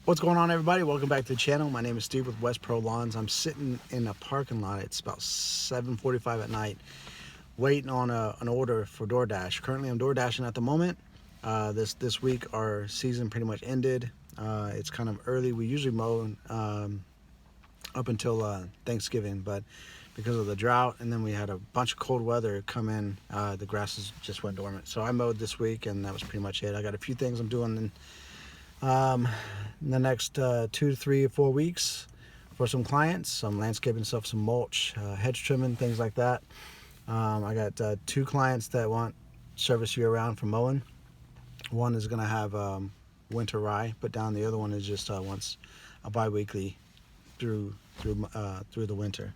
What's going on, everybody? Welcome back to the channel. My name is Steve with West Pro Lawns. I'm sitting in a parking lot. It's about 7:45 at night, waiting on an order for DoorDash. Currently, I'm DoorDashing at the moment. This week, our season pretty much ended. It's kind of early. We usually mow up until Thanksgiving, but because of the drought, and then we had a bunch of cold weather come in, the grasses just went dormant. So I mowed this week, and that was pretty much it. I got a few things I'm doing in the next 2, 3, 4 weeks for some clients, some landscaping stuff, some mulch, hedge trimming, things like that. I got 2 clients that want service year-round for mowing. One is going to have winter rye put down. The other one is just wants a bi-weekly through the winter.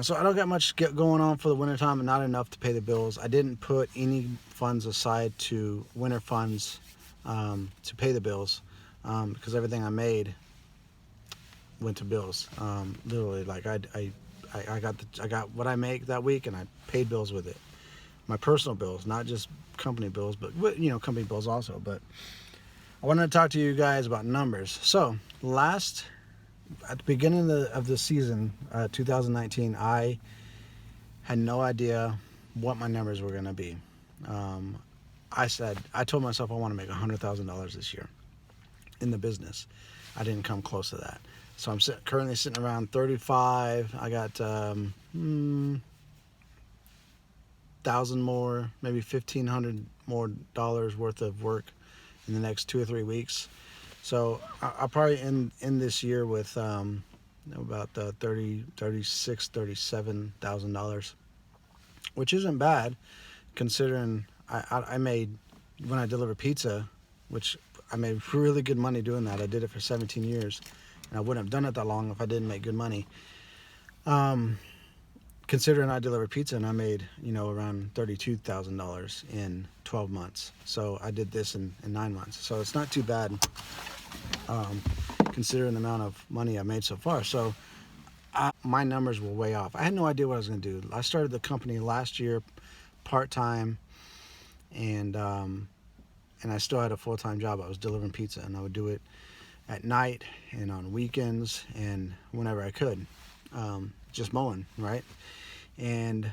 So I don't got much going on for the winter time, and not enough to pay the bills. I didn't put any funds aside to winter funds to pay the bills, because everything I made went to bills. Literally, like I got what I make that week, and I paid bills with it. My personal bills, not just company bills, but company bills also. But I wanted to talk to you guys about numbers. So at the beginning of the season, 2019, I had no idea what my numbers were going to be. I told myself I want to make $100,000 this year in the business. I didn't come close to that. So I'm currently sitting around 35. I got 1,000 more, maybe $1,500 more worth of work in the next 2 or 3 weeks. So I'll probably end this year with about $36,000-$37,000, which isn't bad considering I made, when I delivered pizza, which I made really good money doing that. I did it for 17 years, and I wouldn't have done it that long if I didn't make good money. Considering I delivered pizza, and I made around $32,000 in 12 months. So I did this in 9 months. So it's not too bad, considering the amount of money I made so far. So my numbers were way off. I had no idea what I was going to do. I started the company last year part-time, and I still had a full-time job. I was delivering pizza, and I would do it at night and on weekends and whenever I could, just mowing, right? And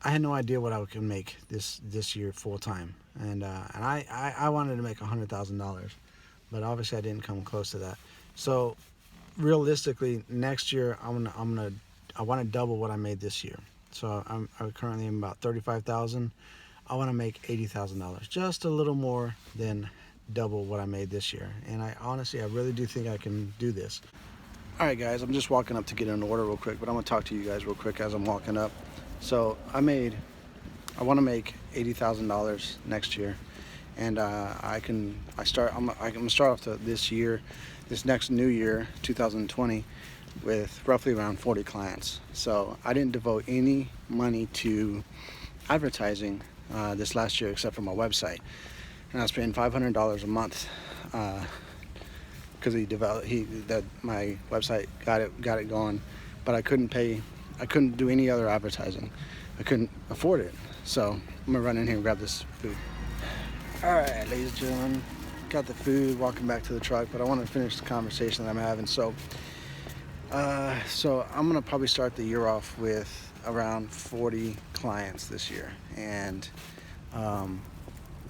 I had no idea what I could make this year full-time, and I wanted to make $100,000, but obviously I didn't come close to that. So realistically, next year I want to double what I made this year. So I'm currently in about 35,000. I want to make $80,000, just a little more than double what I made this year. And I really do think I can do this. All right, guys, I'm just walking up to get an order real quick, but I'm gonna talk to you guys real quick as I'm walking up. So I want to make $80,000 next year, and I'm gonna start off this next new year, 2020, with roughly around 40 clients. So I didn't devote any money to advertising this last year except for my website, and I was paying $500 a month because my website got it going, but I couldn't do any other advertising. I couldn't afford it. So I'm gonna run in here and grab this food. All right, ladies and gentlemen, got the food, walking back to the truck, but I want to finish the conversation that I'm having. So I'm gonna probably start the year off with around 40 clients this year, and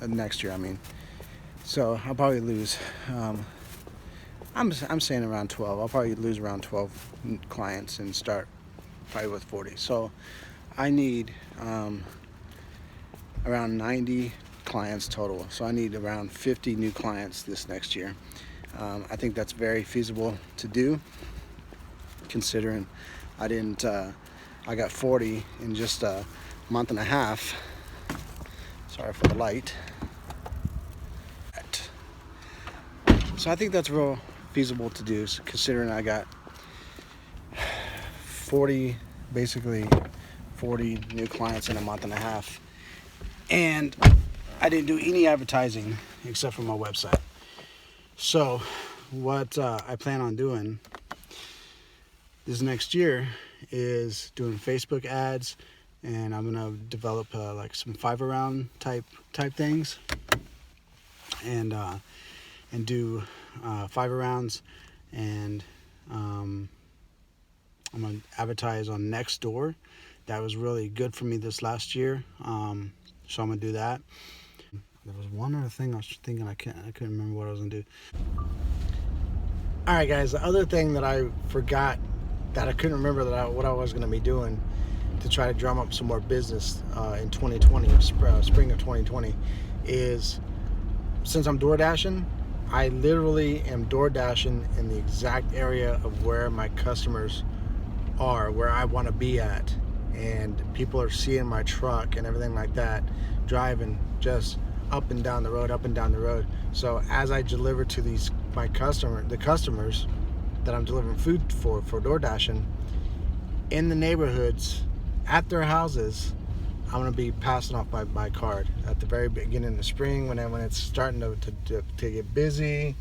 next year, I mean. So I'll probably lose, I'm saying around 12. I'll probably lose around 12 clients and start probably with 40. So I need around 90 clients total. So I need around 50 new clients this next year. I think that's very feasible to do, considering I got 40 in just a month and a half. Sorry for the light. So I think that's real feasible to do, considering I got 40 new clients in a month and a half, and I didn't do any advertising except for my website. So what I plan on doing this next year is doing Facebook ads, and I'm gonna develop like some Fiverr round type things, and and do 5 rounds, and I'm gonna advertise on Nextdoor. That was really good for me this last year, so I'm gonna do that. There was one other thing I was thinking, I couldn't remember what I was gonna do. All right, guys. The other thing that I forgot, that I couldn't remember what I was gonna be doing to try to drum up some more business in 2020, spring of 2020, is, since I'm door dashing, I literally am door dashing in the exact area of where my customers are, where I want to be at, and people are seeing my truck and everything like that, driving just up and down the road. So as I deliver to the customers that I'm delivering food for door dashing in the neighborhoods, at their houses, I'm gonna be passing off my card at the very beginning of the spring, when it's starting to get busy.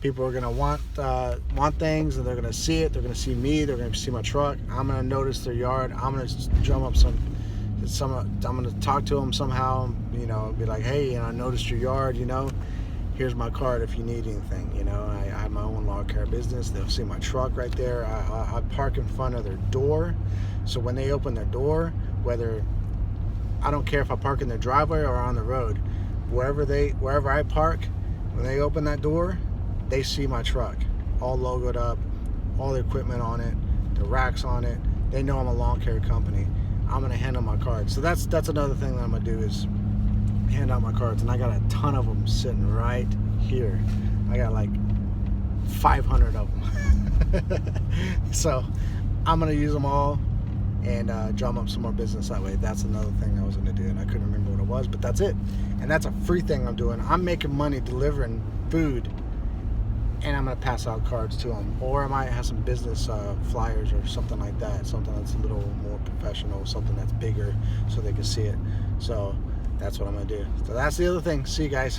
People are gonna want things, and they're gonna see it. They're gonna see me. They're gonna see my truck. I'm gonna notice their yard. I'm gonna drum up some. I'm gonna talk to them somehow. You know, be like, hey, I noticed your yard. You know, here's my card if you need anything. You know, I have my own lawn care business. They'll see my truck right there. I park in front of their door, so when they open their door, whether I don't care if I park in their driveway or on the road, wherever I park, when they open that door, they see my truck, all logoed up, all the equipment on it, the racks on it. They know I'm a lawn care company. I'm gonna hand them my cards. So that's another thing that I'm gonna do, is hand out my cards, and I got a ton of them sitting right here. I got like 500 of them. So I'm gonna use them all and drum up some more business that way. That's another thing I was going to do, and I couldn't remember what it was, but that's it. And that's a free thing I'm doing. I'm making money delivering food, and I'm going to pass out cards to them. Or I might have some business flyers or something like that, something that's a little more professional, something that's bigger, so they can see it. So that's what I'm going to do. So that's the other thing. See you guys.